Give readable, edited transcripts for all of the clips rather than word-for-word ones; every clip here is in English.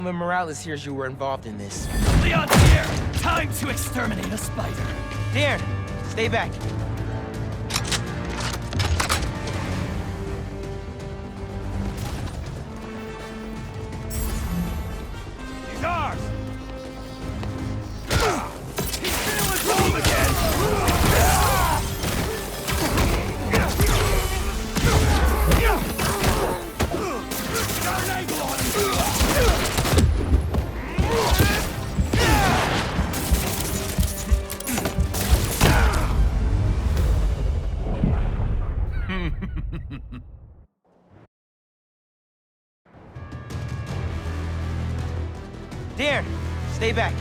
Morales hears you were involved in this. Leon's here! Time to exterminate a spider! Darren, stay back. He's ours! He's feeling home again! Got an angle on him! Darren, stay back.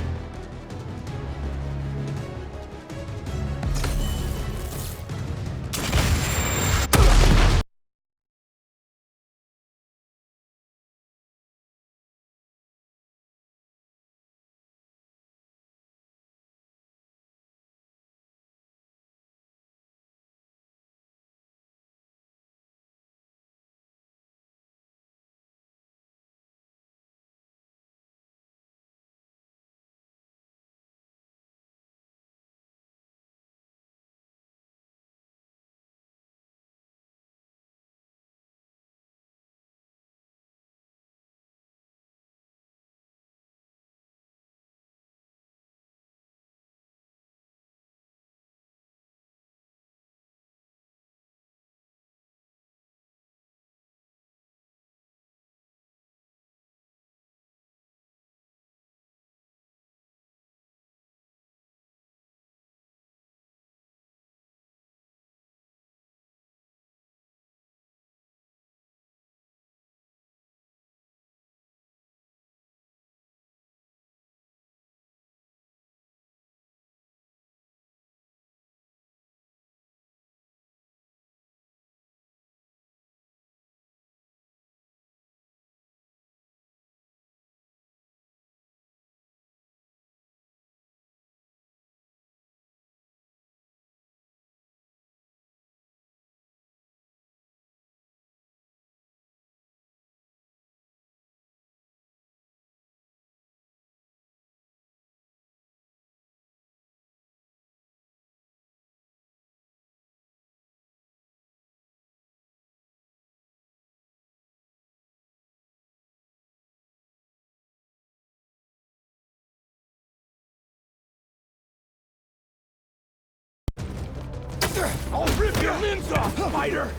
I'll rip your limbs off, spider!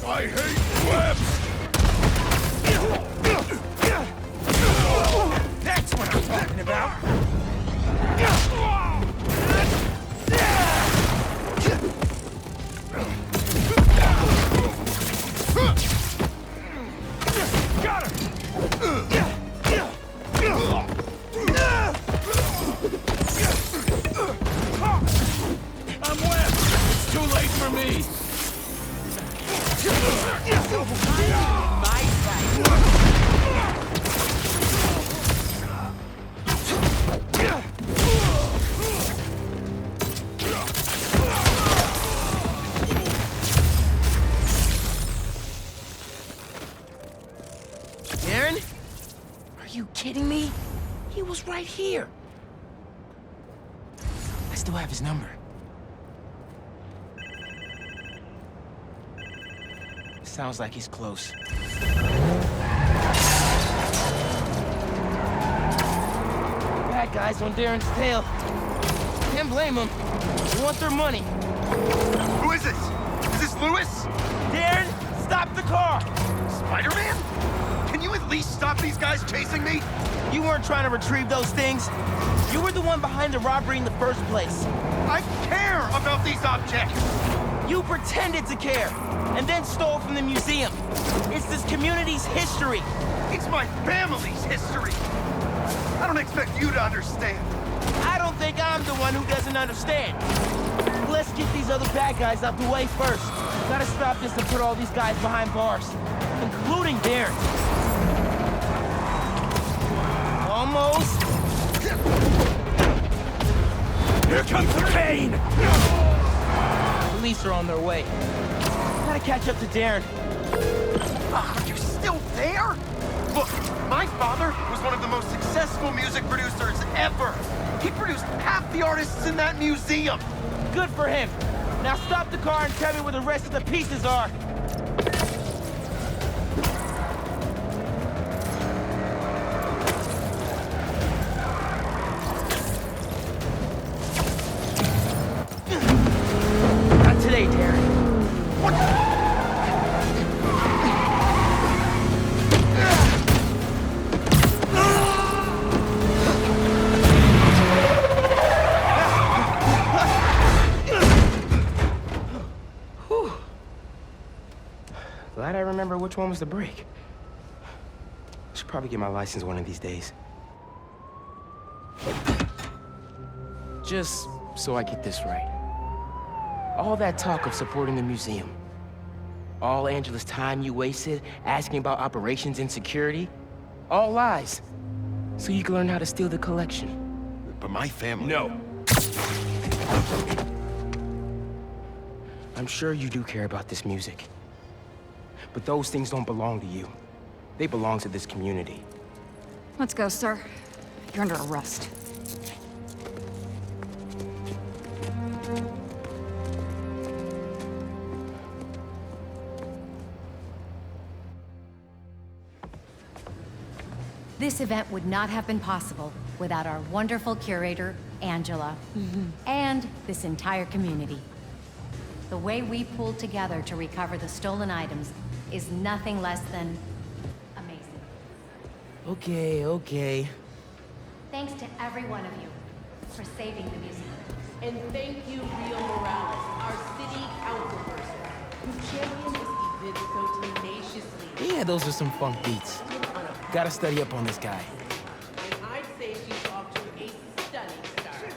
I hate webs! That's what I'm talking about! Got him! I'm wet! It's too late for me! My side. Darren? Are you kidding me? He was right here. I still have his number. Sounds like he's close. Bad guys on Darren's tail. Can't blame them. They want their money. Who is this? Is this Lewis? Darren, stop the car! Spider-Man? Can you at least stop these guys chasing me? You weren't trying to retrieve those things. You were the one behind the robbery in the first place. I care about these objects! You pretended to care, and then stole from the museum. It's this community's history. It's my family's history! I don't expect you to understand. I don't think I'm the one who doesn't understand. Let's get these other bad guys out the way first. Gotta stop this and put all these guys behind bars, including Darren. Almost. Here comes the pain! Police are on their way. Gotta catch up to Darren. Are you still there? Look, my father was one of the most successful music producers ever. He produced half the artists in that museum. Good for him. Now stop the car and tell me where the rest of the pieces are. Not today, Terry. What? Glad I remember which one was the brake. Should probably get my license one of these days. Just so I get this right. All that talk of supporting the museum, all Angela's time you wasted asking about operations and security, all lies. So you can learn how to steal the collection. But my family... No. I'm sure you do care about this music. But those things don't belong to you. They belong to this community. Let's go, sir. You're under arrest. This event would not have been possible without our wonderful curator, Angela, and this entire community. The way we pulled together to recover the stolen items is nothing less than amazing. Okay. Thanks to every one of you for saving the museum. And thank you, Rio Morales, our city councilperson, who championed this event so tenaciously. Yeah, those are some funk beats. Gotta study up on this guy. And I'd say she's off to a stunning start.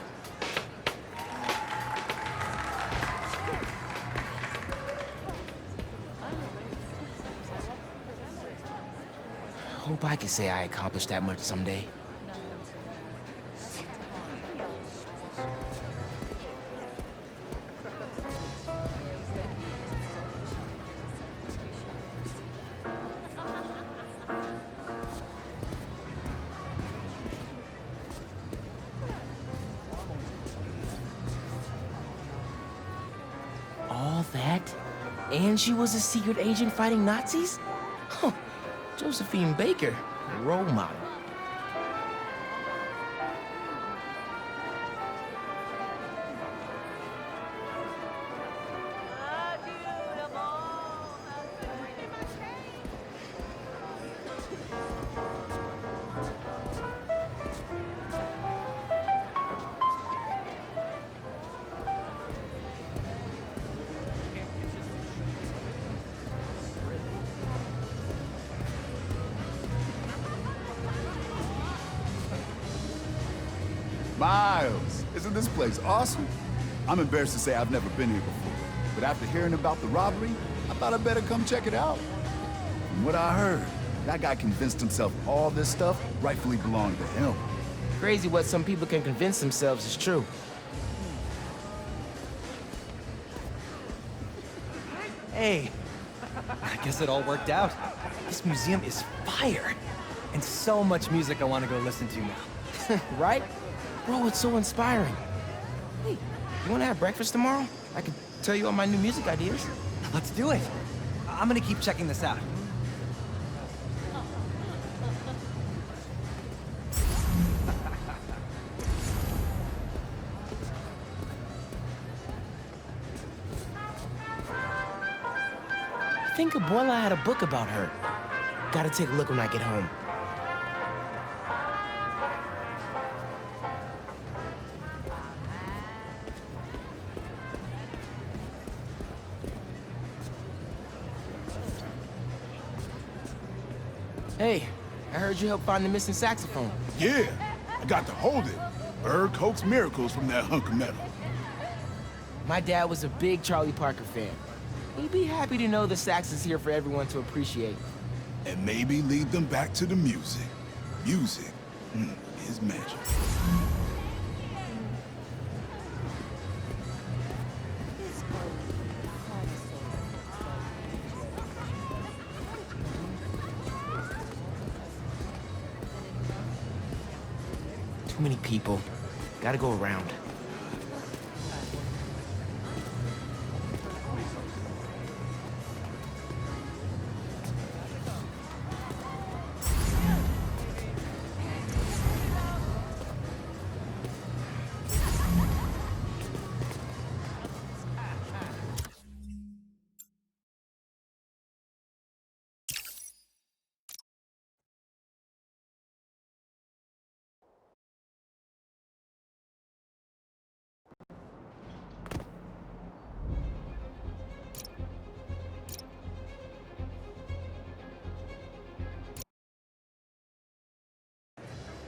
Hope I could say I accomplished that much someday. All that? And she was a secret agent fighting Nazis? Huh. Josephine Baker, a role model. Miles, isn't this place awesome? I'm embarrassed to say I've never been here before, but after hearing about the robbery, I thought I'd better come check it out. From what I heard, that guy convinced himself all this stuff rightfully belonged to him. Crazy what some people can convince themselves is true. Hey, I guess it all worked out. This museum is fire. And so much music I want to go listen to now. Right? Bro, it's so inspiring. Hey, you wanna have breakfast tomorrow? I could tell you all my new music ideas. Let's do it. I'm gonna keep checking this out. I think Abuela had a book about her. Gotta take a look when I get home. Hey, I heard you helped find the missing saxophone. Yeah, I got to hold it. Bird coaxed miracles from that hunk of metal. My dad was a big Charlie Parker fan. He'd be happy to know the sax is here for everyone to appreciate. And maybe lead them back to the music. Music is magic. Too many people. Gotta go around.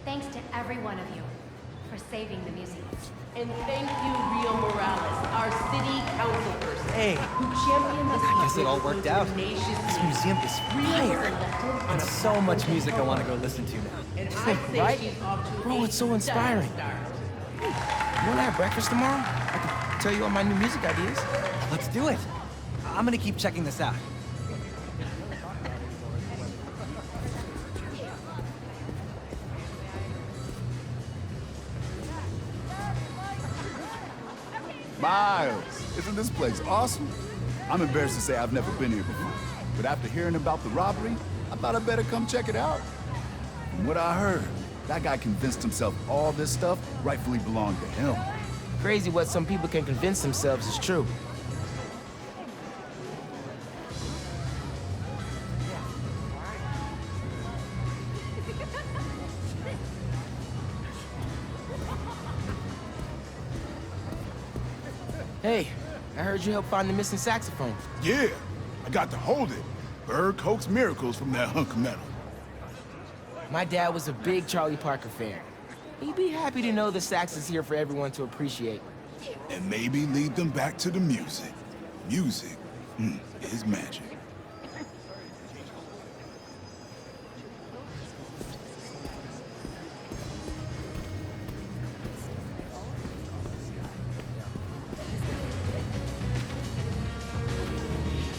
Thanks to every one of you for saving the museum. And thank you, Rio Morales, our city councilperson. Hey, Who championed the I guess it all worked out. tenacious This youth. museum is fire. And so much music I want to go listen to now. And I say Right? she's off to Bro, a it's so inspiring. stunning start. You wanna have breakfast tomorrow? I can tell you all my new music ideas. Let's do it. I'm gonna keep checking this out. Miles, isn't this place awesome? I'm embarrassed to say I've never been here before, but after hearing about the robbery, I thought I'd better come check it out. From what I heard, that guy convinced himself all this stuff rightfully belonged to him. Crazy what some people can convince themselves is true. Hey, I heard you helped find the missing saxophone. Yeah, I got to hold it. Bird coaxed miracles from that hunk of metal. My dad was a big Charlie Parker fan. He'd be happy to know the sax is here for everyone to appreciate. And maybe lead them back to the music. Music is magic.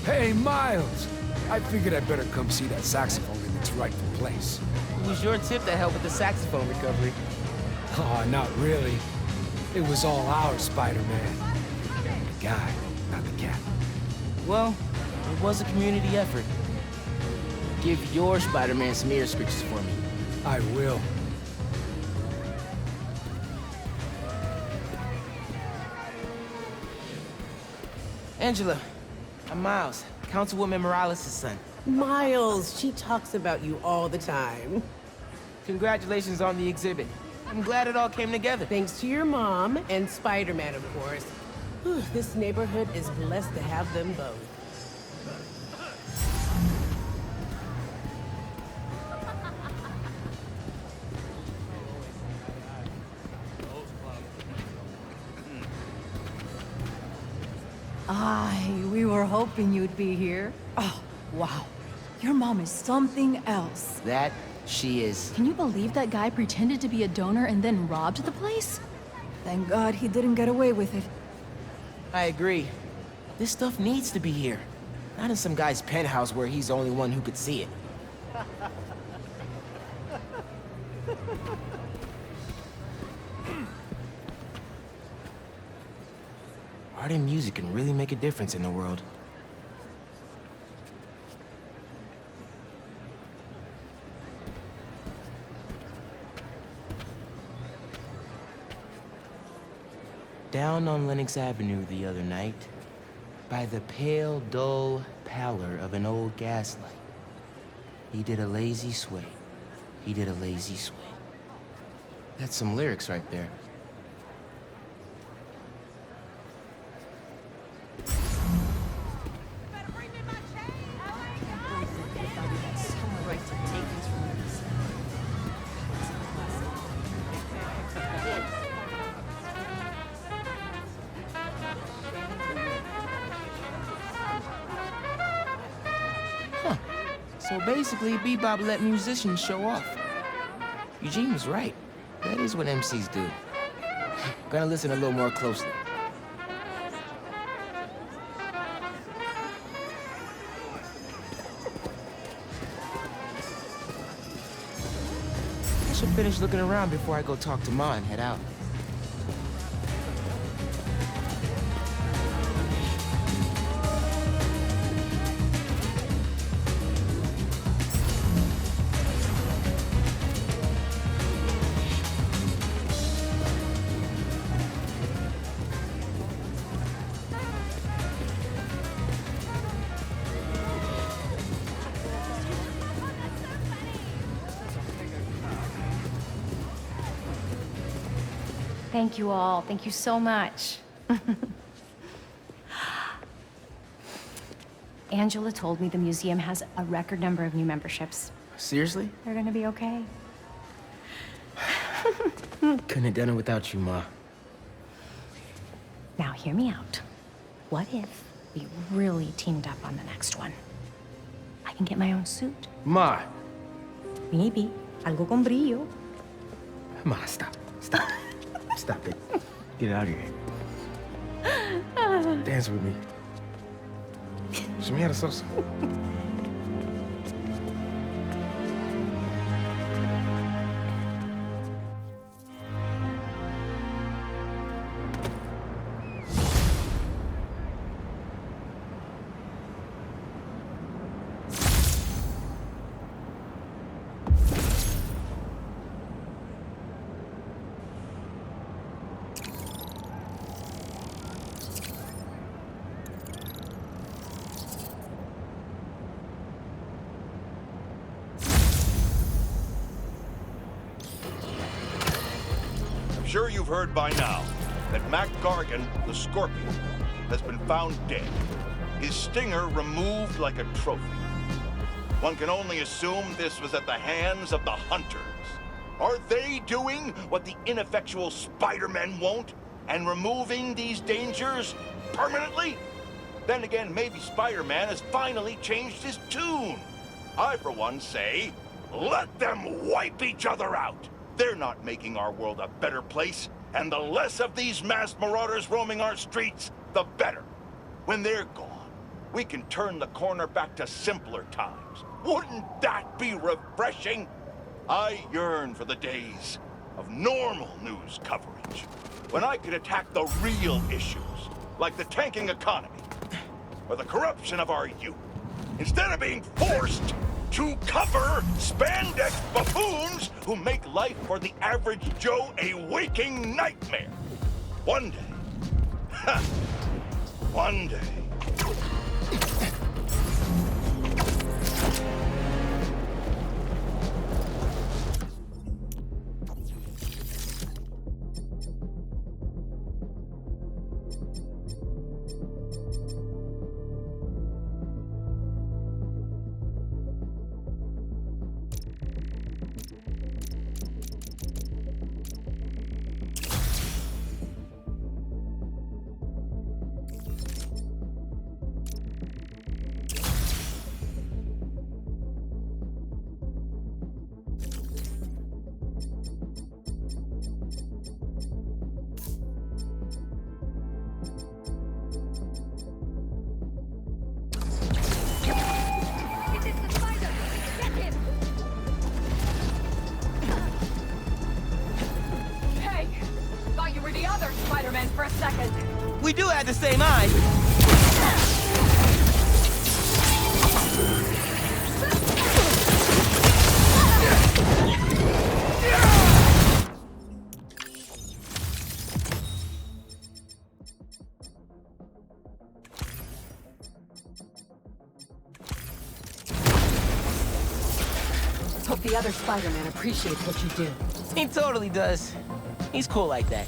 Hey, Miles! I figured I'd better come see that saxophone in its rightful place. It was your tip that helped with the saxophone recovery. Aw, not really. It was all ours, Spider-Man. The guy, not the cat. Well, it was a community effort. Give your Spider-Man some ear scratches for me. I will. Angela, I'm Miles, Councilwoman Morales' son. Miles, she talks about you all the time. Congratulations on the exhibit. I'm glad it all came together. Thanks to your mom and Spider-Man, of course. Whew, this neighborhood is blessed to have them both. We were hoping you'd be here. Oh, wow. Your mom is something else. That she is. Can you believe that guy pretended to be a donor and then robbed the place? Thank God he didn't get away with it. I agree. This stuff needs to be here. Not in some guy's penthouse where he's the only one who could see it. Art and music can really make a difference in the world. Down on Lenox Avenue the other night, by the pale, dull pallor of an old gaslight, he did a lazy sway. He did a lazy sway. That's some lyrics right there. So basically, Bebop let musicians show off. Eugene was right. That is what MCs do. Gonna listen a little more closely. should finish looking around before I go talk to Ma and head out. Thank you all. Thank you so much. Angela told me the museum has a record number of new memberships. Seriously? They're gonna be okay. Couldn't have done it without you, Ma. Now, hear me out. What if we really teamed up on the next one? I can get my own suit. Ma! Maybe. Algo con brillo. Ma, stop. Stop. Stop it. Get out of here. Dance with me. Show me how to salsa. Sure you've heard by now that Mac Gargan, the Scorpion, has been found dead. His stinger removed like a trophy. One can only assume this was at the hands of the Hunters. Are they doing what the ineffectual Spider-Men won't and removing these dangers permanently? Then again, maybe Spider-Man has finally changed his tune. I, for one, say, let them wipe each other out. They're not making our world a better place, and the less of these masked marauders roaming our streets, the better. When they're gone, we can turn the corner back to simpler times. Wouldn't that be refreshing? I yearn for the days of normal news coverage, when I could attack the real issues, like the tanking economy, or the corruption of our youth, instead of being forced to cover spandex buffoons who make life for the average Joe a waking nightmare. One day, one day. Spider-Man for a second. We do have the same eyes. Hope the other Spider-Man appreciates what you do. He totally does. He's cool like that.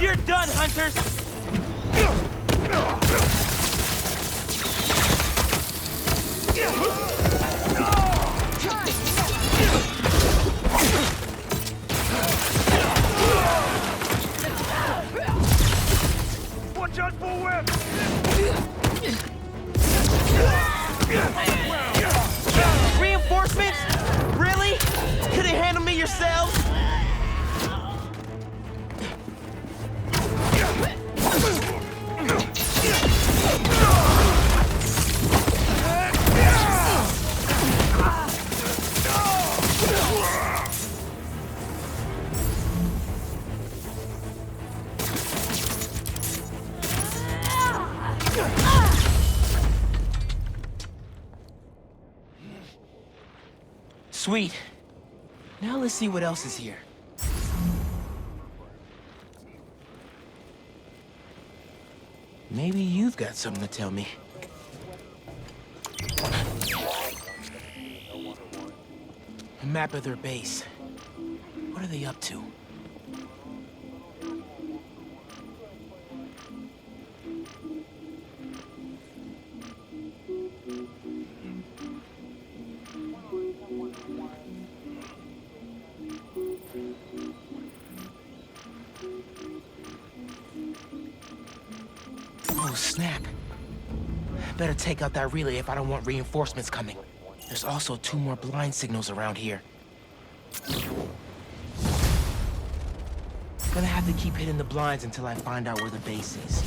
You're done, Hunters! Watch out for whip! Reinforcements? Really? Couldn't handle me yourselves? Sweet. Now let's see what else is here. Maybe you've got something to tell me. A map of their base. What are they up to? Oh, snap. Better take out that relay if I don't want reinforcements coming. There's also 2 more blind signals around here. Gonna have to keep hitting the blinds until I find out where the base is.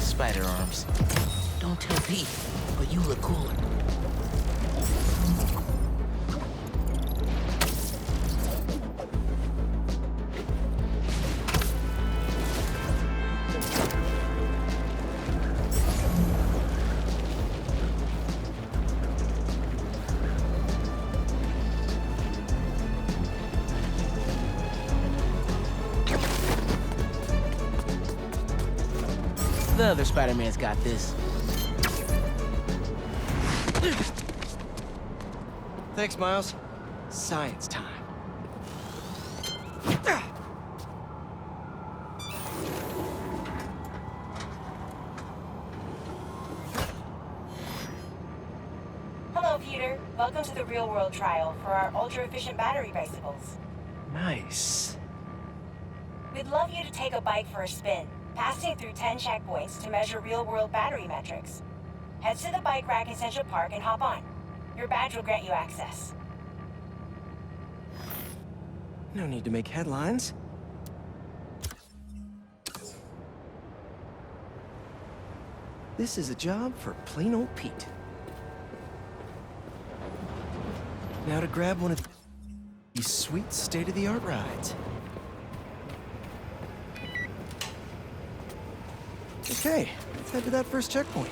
Spider arms. Don't tell Pete, but you look cooler. The other Spider-Man's got this. Thanks, Miles. Science time. Hello, Peter. Welcome to the real-world trial for our ultra-efficient battery bicycles. Nice. We'd love you to take a bike for a spin, passing through 10 checkpoints to measure real-world battery metrics. Head to the bike rack in Central Park and hop on. Your badge will grant you access. No need to make headlines. This is a job for plain old Pete. Now to grab one of these sweet state-of-the-art rides. Okay, let's head to that first checkpoint.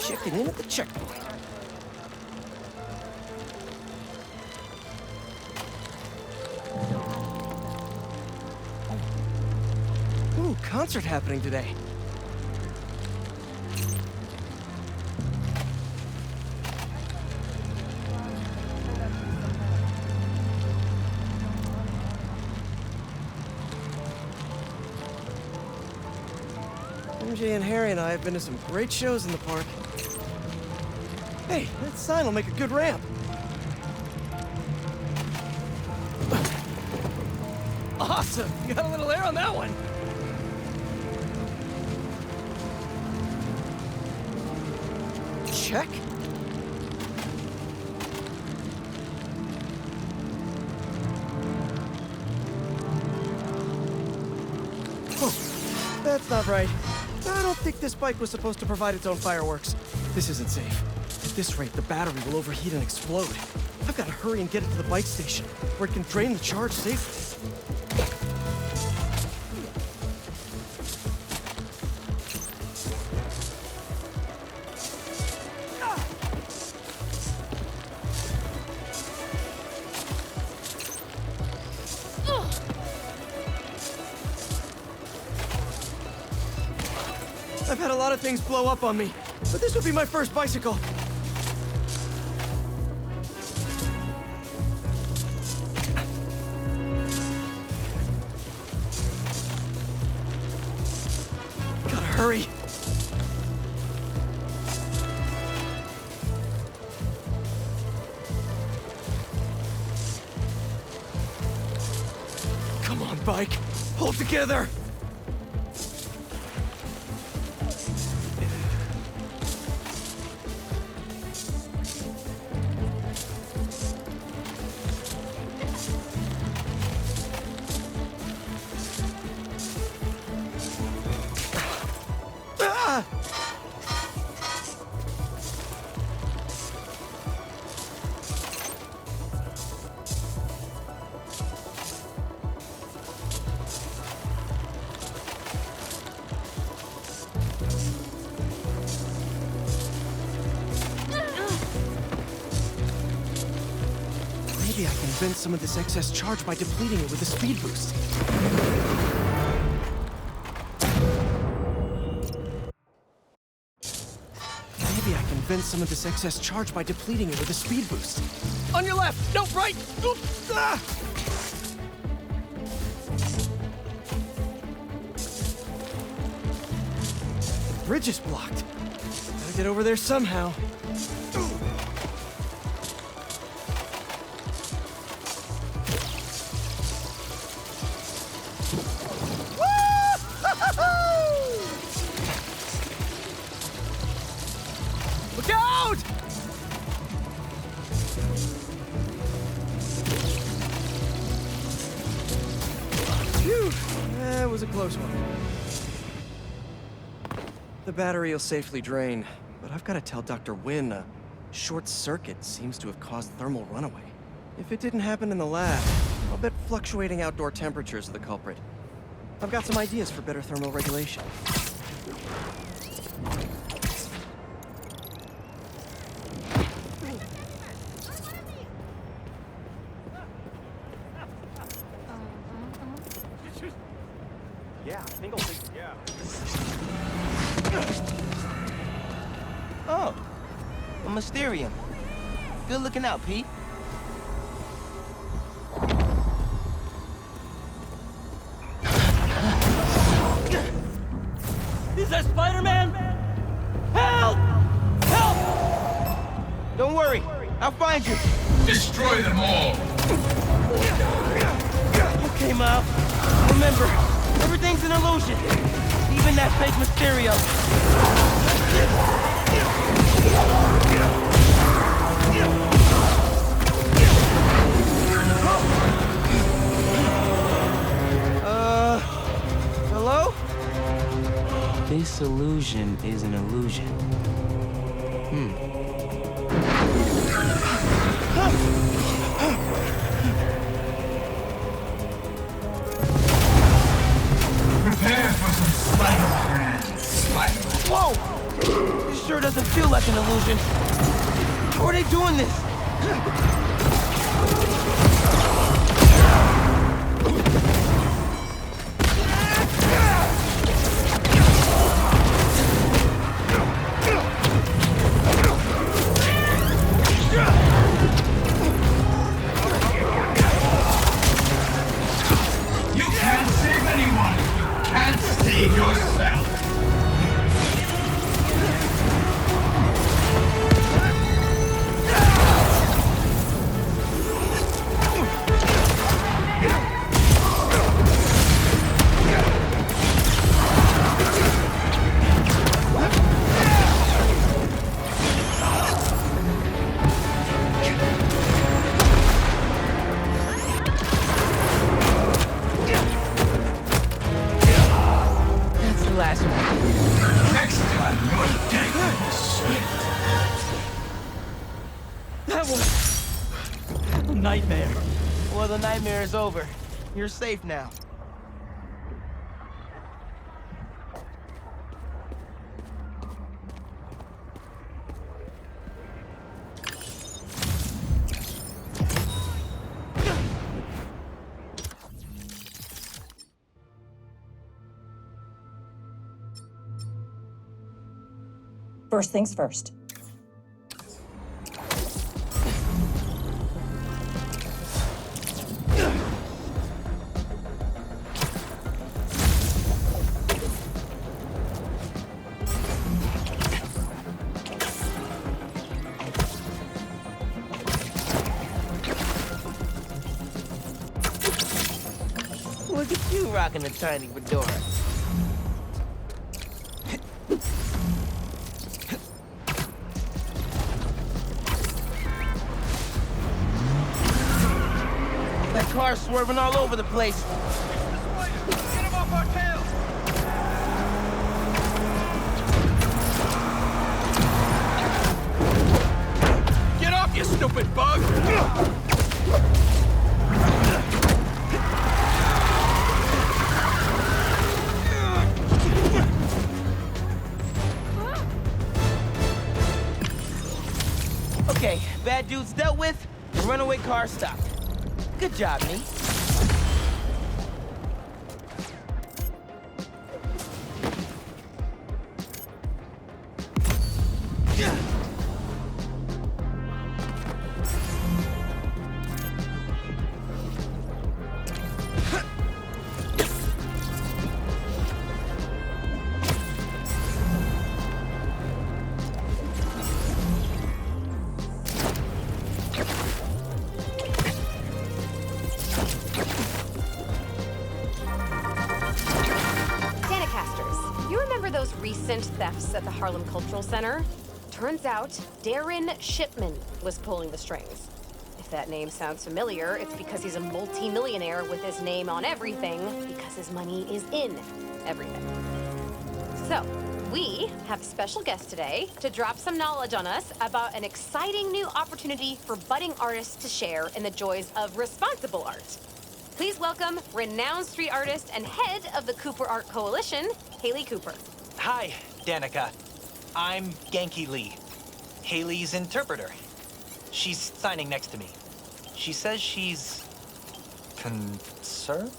Checking in at the checkpoint. Ooh, concert happening today. MJ and Harry and I have been to some great shows in the park. Hey, that sign will make a good ramp. Awesome! You got a little air on that one. Check. Oh, that's not right. I don't think this bike was supposed to provide its own fireworks. This isn't safe. At this rate, the battery will overheat and explode. I've got to hurry and get it to the bike station, where it can drain the charge safely. I've had a lot of things blow up on me, but this would be my first bicycle. Gotta hurry. Come on, bike. Hold together. Maybe I can vent some of this excess charge by depleting it with a speed boost. Maybe I can vent some of this excess charge by depleting it with a speed boost. On your left! No, right! Oops! Ah! The bridge is blocked. Gotta get over there somehow. Look out! Phew, that was a close one. The battery will safely drain, but I've got to tell Dr. Wynn a short circuit seems to have caused thermal runaway. If it didn't happen in the lab, I'll bet fluctuating outdoor temperatures are the culprit. I've got some ideas for better thermal regulation. Yeah, I think I'll take... Yeah. Oh, a Mysterium. Good looking out, Pete. Is that Spider-Man? Help! Help! Don't worry, I'll find you. Destroy them all! Okay, Miles. Remember, everything's an illusion. Even that fake Mysterio. Hello? This illusion is an illusion. Prepare for some Spider-Man. Whoa! This sure doesn't feel like an illusion. How are they doing this? You can't save anyone! You can't save yourself! That's the last one. Next time, your death will be swift. That one! nightmare. Well, the nightmare is over. You're safe now. First things first. Look at you rocking a tiny fedora. That car's swerving all over the place. Get him off our tails! Get off, you stupid bug! Okay, bad dudes dealt with, the runaway car stopped. Good job, me. Those recent thefts at the Harlem Cultural Center? Turns out Darren Shipman was pulling the strings. If that name sounds familiar, it's because he's a multi-millionaire with his name on everything, because his money is in everything. So, we have a special guest today to drop some knowledge on us about an exciting new opportunity for budding artists to share in the joys of responsible art. Please welcome renowned street artist and head of the Cooper Art Coalition, Haley Cooper. Hi, Danica. I'm Genki Lee, Haley's interpreter. She's signing next to me. She says she's... concerned?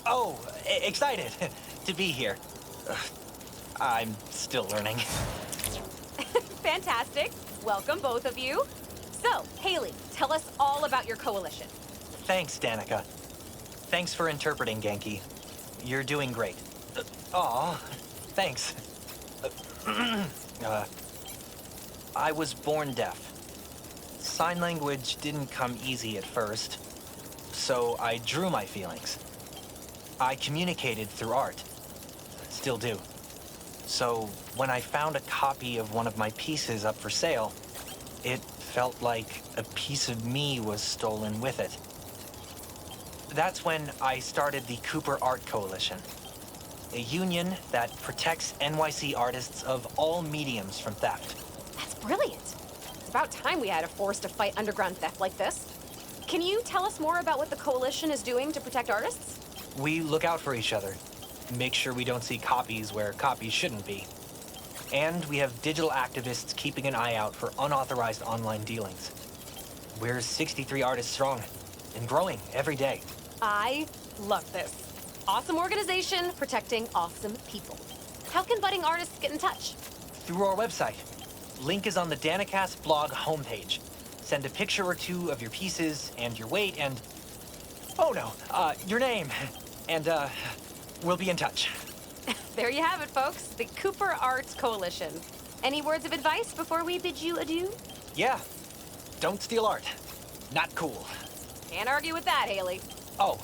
Oh, excited to be here. I'm still learning. Fantastic. Welcome, both of you. So, Haley, tell us all about your coalition. Thanks, Danica. Thanks for interpreting, Genki. You're doing great. Aw, thanks. I was born deaf. Sign language didn't come easy at first, so I drew my feelings. I communicated through art. Still do. So when I found a copy of one of my pieces up for sale, it felt like a piece of me was stolen with it. That's when I started the Cooper Art Coalition, a union that protects NYC artists of all mediums from theft. That's brilliant. It's about time we had a force to fight underground theft like this. Can you tell us more about what the coalition is doing to protect artists? We look out for each other, make sure we don't see copies where copies shouldn't be. And we have digital activists keeping an eye out for unauthorized online dealings. We're 63 artists strong and growing every day. I love this. Awesome organization protecting awesome people. How can budding artists get in touch? Through our website. Link is on the Danicast blog homepage. Send a picture or two of your pieces and your weight and... oh no, your name. And, we'll be in touch. There you have it, folks. The Cooper Arts Coalition. Any words of advice before we bid you adieu? Yeah. Don't steal art. Not cool. Can't argue with that, Haley. Oh,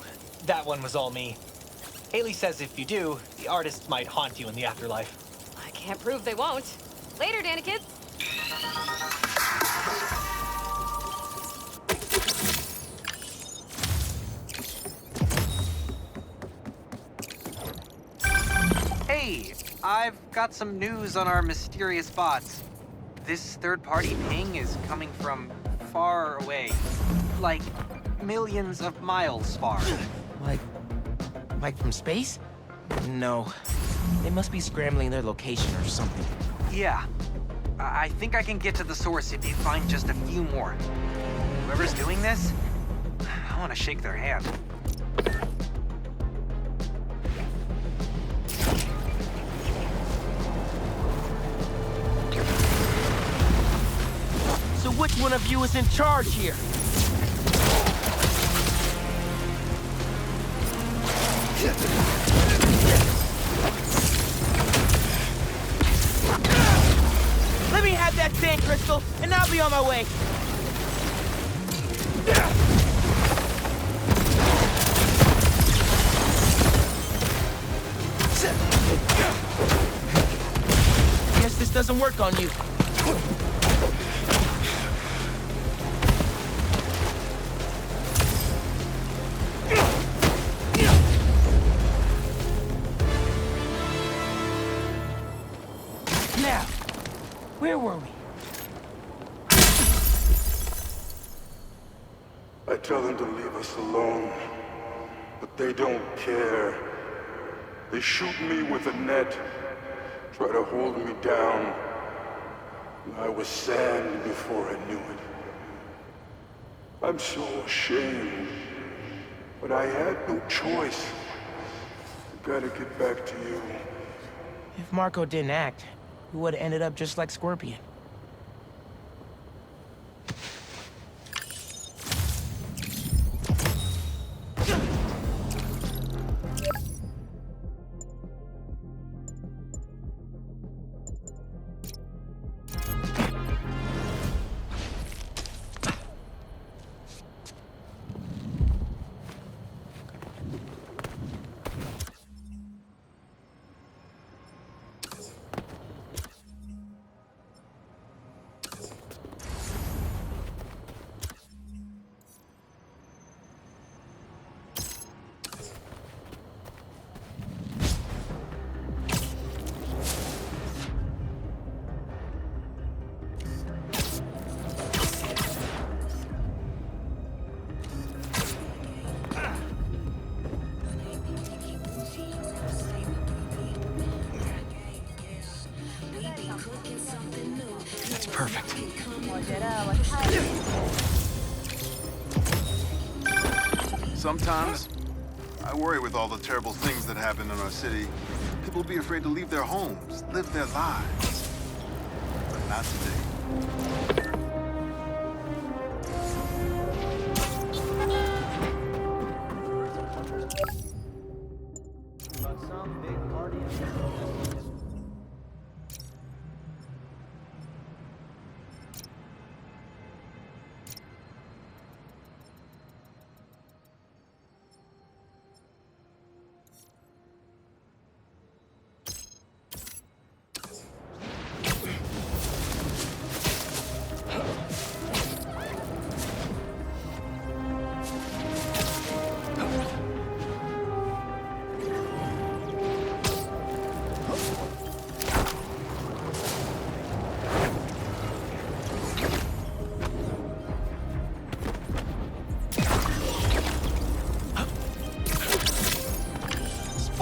that one was all me. Haley says if you do, the artists might haunt you in the afterlife. I can't prove they won't. Later, Danny kids. Hey, I've got some news on our mysterious bots. This third-party ping is coming from far away. Like, millions of miles far. Like from space? No. They must be scrambling their location or something. Yeah. I think I can get to the source if you find just a few more. Whoever's doing this, I want to shake their hand. So which one of you is in charge here? Let me have that sand crystal, and I'll be on my way. Guess this doesn't work on you. Now, where were we? I tell them to leave us alone, but they don't care. They shoot me with a net, try to hold me down. I was sand before I knew it. I'm so ashamed, but I had no choice. I gotta get back to you. If Marco didn't act, we would have ended up just like Scorpion. That's perfect. Sometimes, I worry with all the terrible things that happen in our city. People be afraid to leave their homes, live their lives. But not today.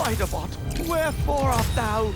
Spider-Bot, wherefore art thou?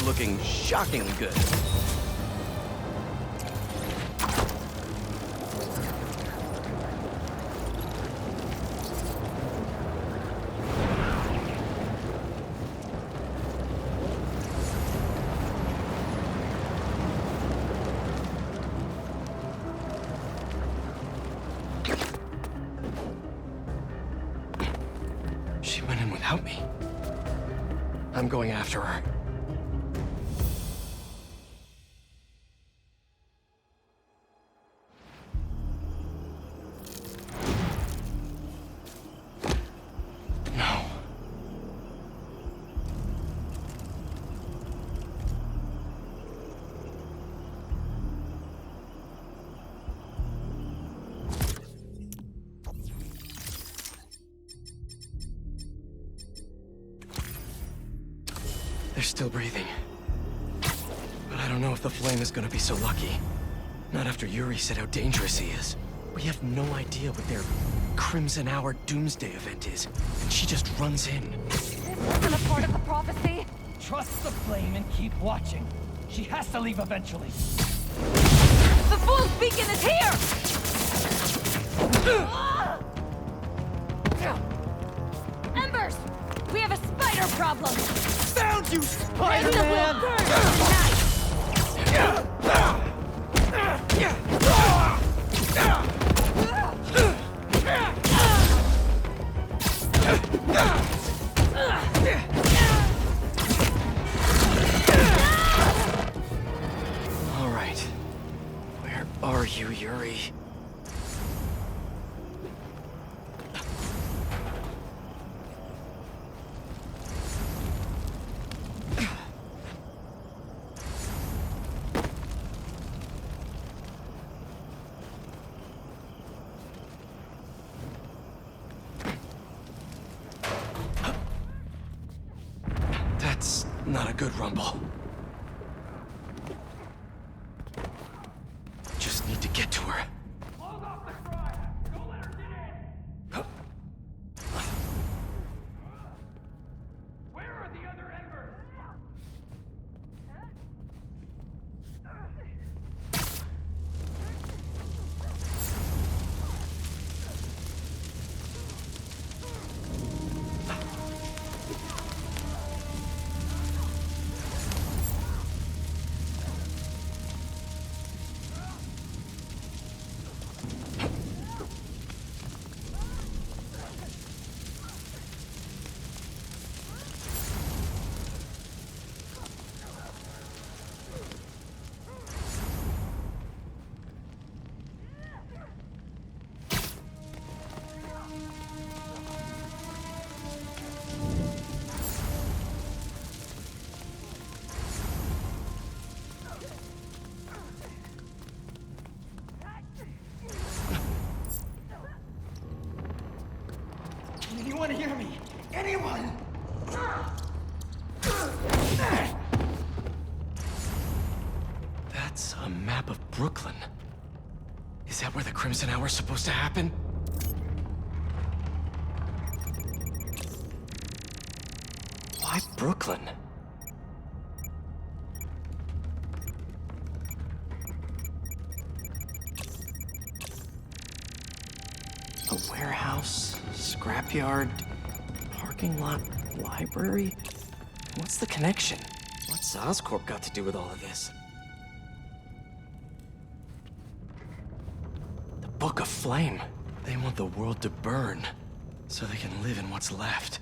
looking shockingly good. She went in without me. I'm going after her. No. They're still breathing. But I don't know if the flame is gonna be so lucky. Not after Yuri said how dangerous he is. We have no idea what their Crimson Hour Doomsday event is, and she just runs in. This wasn't a part of the prophecy. Trust the flame and keep watching. She has to leave eventually. The Fool's Beacon is here! Embers! We have a spider problem! Found you, Spider-Man! All right. Where are you, Yuri? That's not a good rumble. Just need to get to her. Anyone hear me? Anyone? That's a map of Brooklyn. Is that where the Crimson Hour is supposed to happen? Why Brooklyn? A warehouse, scrapyard, parking lot, library? What's the connection? What's Oscorp got to do with all of this? The Book of Flame. They want the world to burn, so they can live in what's left.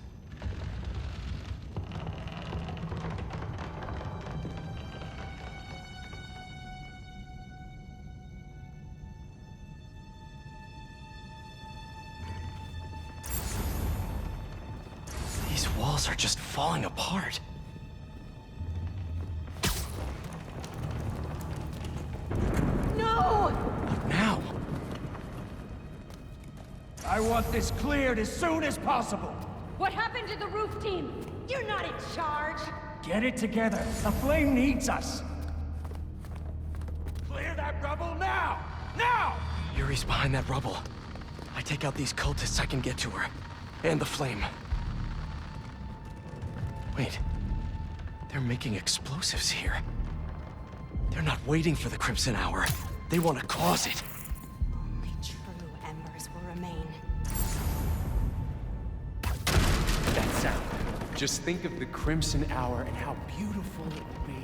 These walls are just falling apart. No! What now? I want this cleared as soon as possible. What happened to the roof team? You're not in charge! Get it together. The flame needs us. Clear that rubble now! Now! Yuri's behind that rubble. I take out these cultists, I can get to her. And the flame. Wait. They're making explosives here. They're not waiting for the Crimson Hour. They want to cause it. Only true embers will remain. That sound. Just think of the Crimson Hour and how beautiful it would be.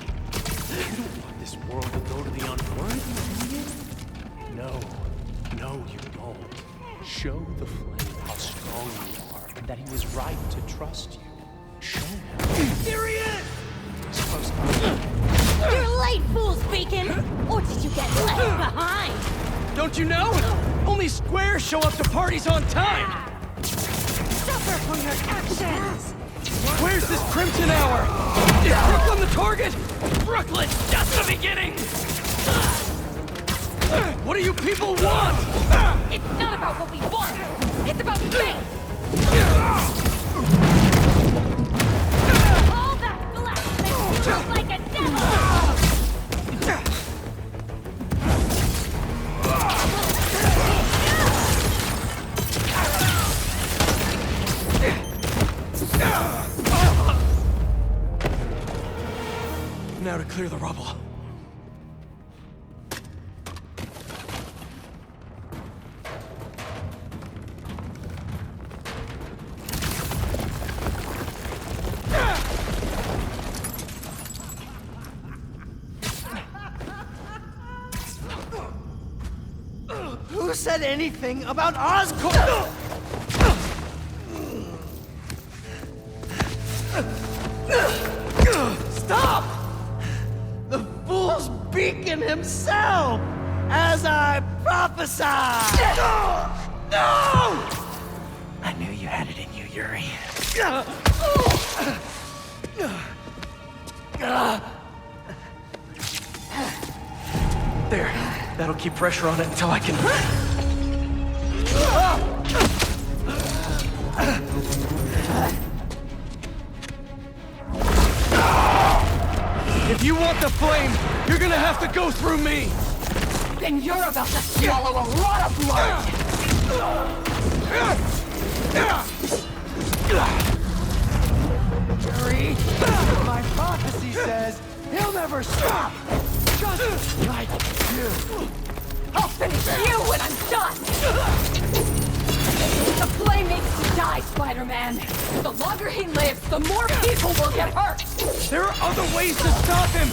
You don't want this world to go to the unworthy, do you? No. No, you don't. Show the flame how strong you are and that he was right to trust you. Show him. There he is! Supposed to... You're late, fools, Beacon! Or did you get left behind? Don't you know? Only squares show up to parties on time! Suffer for your actions! Where's this Crimson Hour? Is Brooklyn the target? Brooklyn, just the beginning! What do you people want? It's not about what we want! It's about me! All that flesh makes you look like a devil! Now to clear the rubble. Who said anything about Oscorp? Stop! The fool's Beacon himself, as I prophesied! No! I knew you had it in you, Yuri. There. That'll keep pressure on it until I can... If you want the flame, you're gonna have to go through me! Then you're about to swallow a lot of blood! Yuri, my prophecy says he'll never stop! Just like you! I'll finish you when I'm done! The flame makes you die, Spider-Man! The longer he lives, the more people will get hurt! There are other ways to stop him!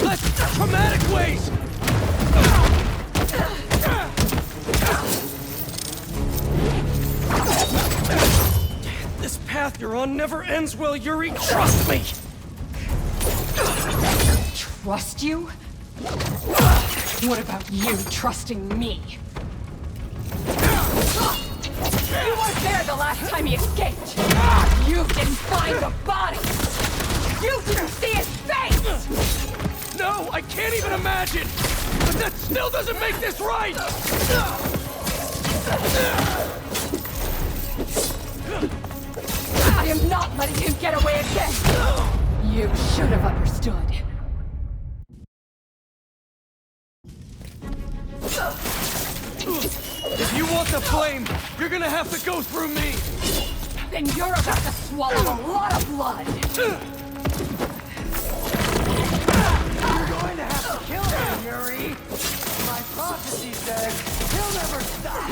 Less traumatic ways! This path you're on never ends well, Yuri. Trust me! Trust you? What about you trusting me? You weren't there the last time he escaped! You didn't find the body! You didn't see his face! No, I can't even imagine! But that still doesn't make this right! I am not letting him get away again! You should have understood. If you want the flame, you're gonna have to go through me! Then you're about to swallow a lot of blood! You're going to have to kill him, Yuri! My prophecy says he'll never stop!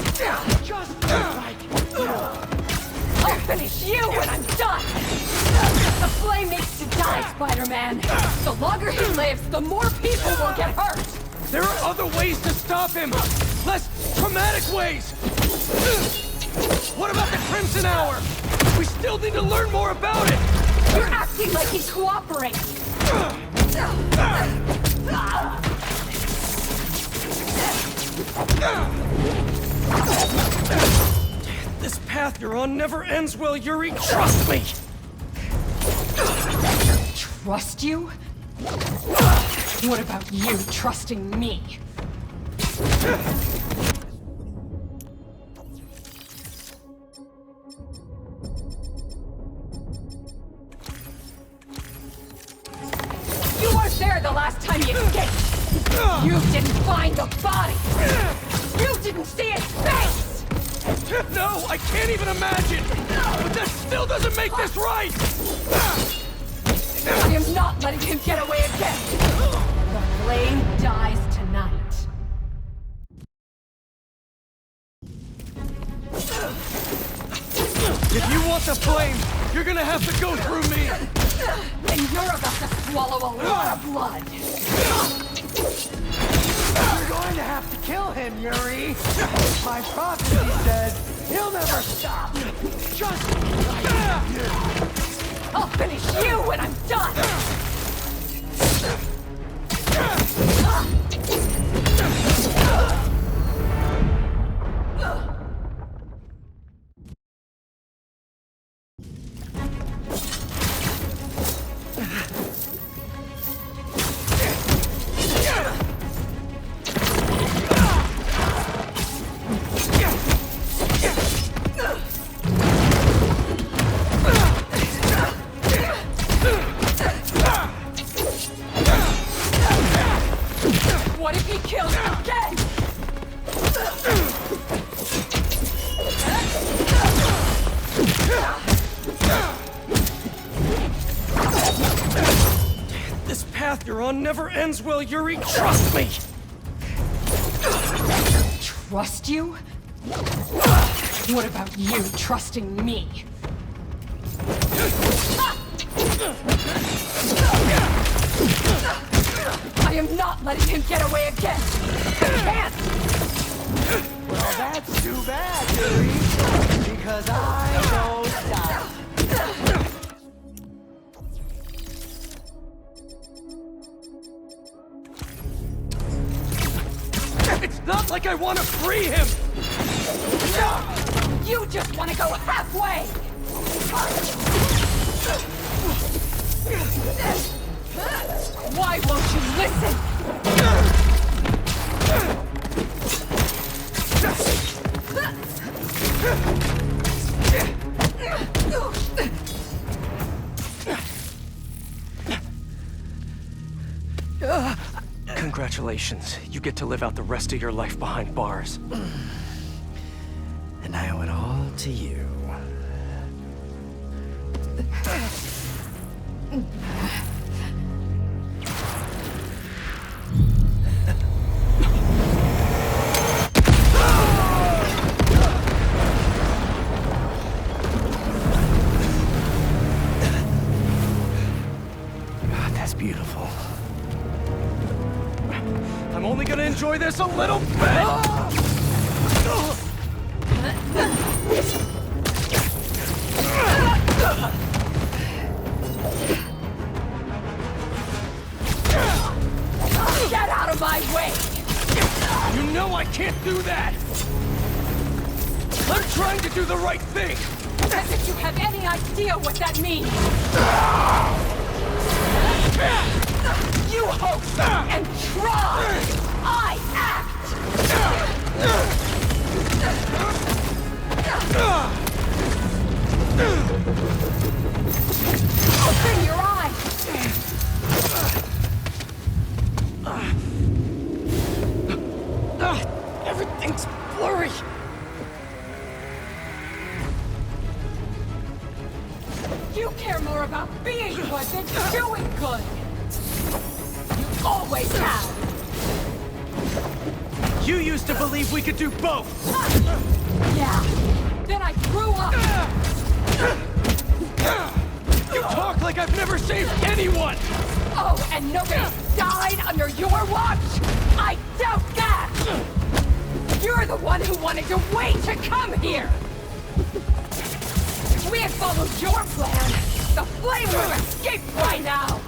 Just like you! I'll finish you when I'm done! The flame makes you die, Spider-Man! The longer he lives, the more people will get hurt! There are other ways to stop him! Less traumatic ways! What about the Crimson Hour? We still need to learn more about it! You're acting like he's cooperating! This path you're on never ends well, Yuri. Trust me! Trust you? What about you trusting me? You weren't there the last time he escaped! You didn't find the body! You didn't see his face! No, I can't even imagine! But that still doesn't make this right! I am not letting him get away again! The flame dies tonight. If you want the flame, you're gonna have to go through me! And you're about to swallow a lot of blood! You're going to have to kill him, Yuri! My prophecy says he'll never stop! Just like you! I'll finish you when I'm done! What if he kills me again? This path you're on never ends well, Yuri. Trust me! Trust you? What about you trusting me? I am not letting him get away again! I can't! Well, that's too bad, Yuri! Because I don't stop! It's not like I want to free him! No! You just want to go halfway! Why won't you listen? Congratulations. You get to live out the rest of your life behind bars. And I owe it all to you. That's beautiful. I'm only gonna enjoy this a little bit! Get out of my way! You know I can't do that! I'm trying to do the right thing! As if you have any idea what that means! You hope and try! I act! Open your eyes! Everything's blurry! You care more about being good than doing good! You always have! You used to believe we could do both! Yeah! Then I grew up! You talk like I've never saved anyone! Oh, and nobody died under your watch? I doubt that! You're the one who wanted to wait to come here! If we had followed your plan, the flame would have escaped by now!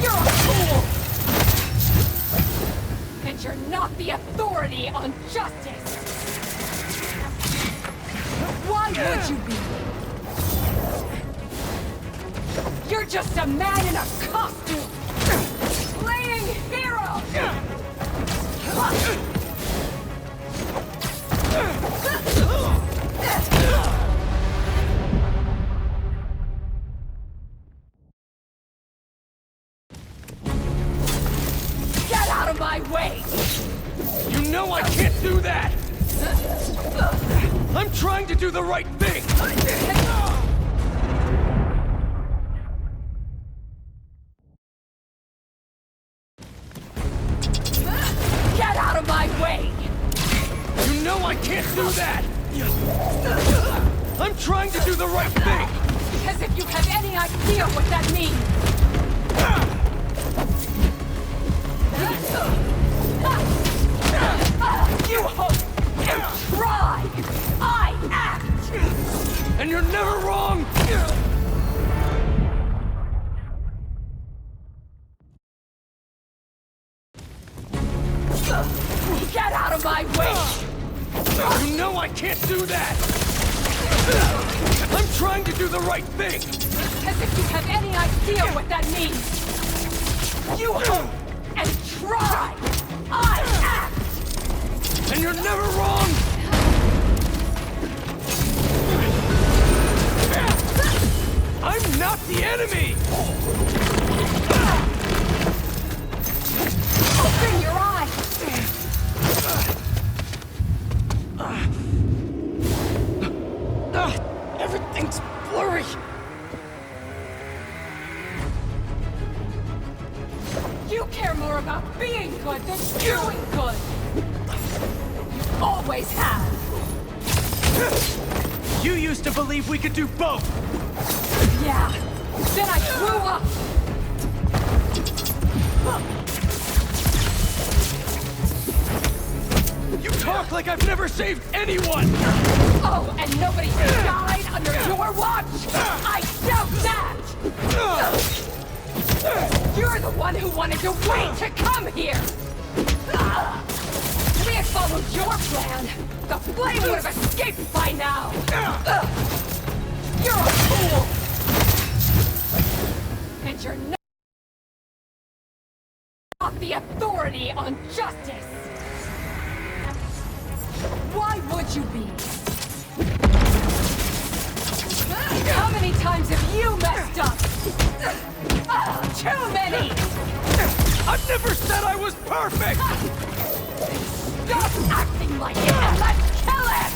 You're a fool! And you're not the authority on justice! Why would you be? You're just a man in a costume! Playing hero! Get out of my way! You know I can't do that! I'm trying to do the right thing! know I can't do that! I'm trying to do the right thing! As if you have any idea what that means! You hope and try! I act! And you're never wrong! Get out of my way! You know I can't do that! I'm trying to do the right thing! As if you have any idea what that means! You hope and try! I act! And you're never wrong! I'm not the enemy! Open your eyes! Everything's blurry! You care more about being good than doing good! You always have! You used to believe we could do both! Yeah! Then I grew up! You talk like I've never saved anyone! Oh, and nobody died under your watch? I doubt that! You're the one who wanted to wait to come here! If we had followed your plan, the flame would have escaped by now! You're a fool! And you're not the authority on justice! Why would you be? How many times have you messed up? Too many! I've never said I was perfect! Stop acting like it and let's kill him!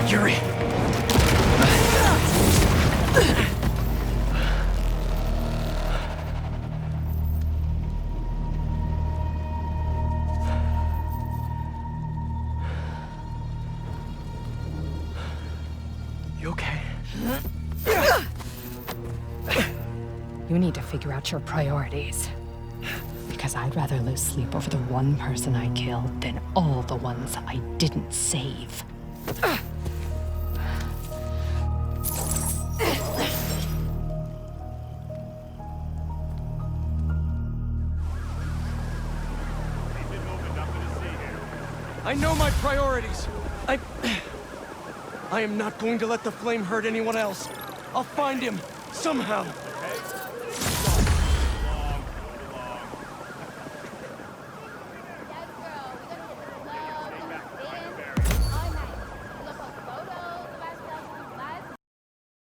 Yuri! You okay? You need to figure out your priorities. Because I'd rather lose sleep over the one person I killed than all the ones I didn't save. I know my priorities. I am not going to let the flame hurt anyone else. I'll find him, somehow.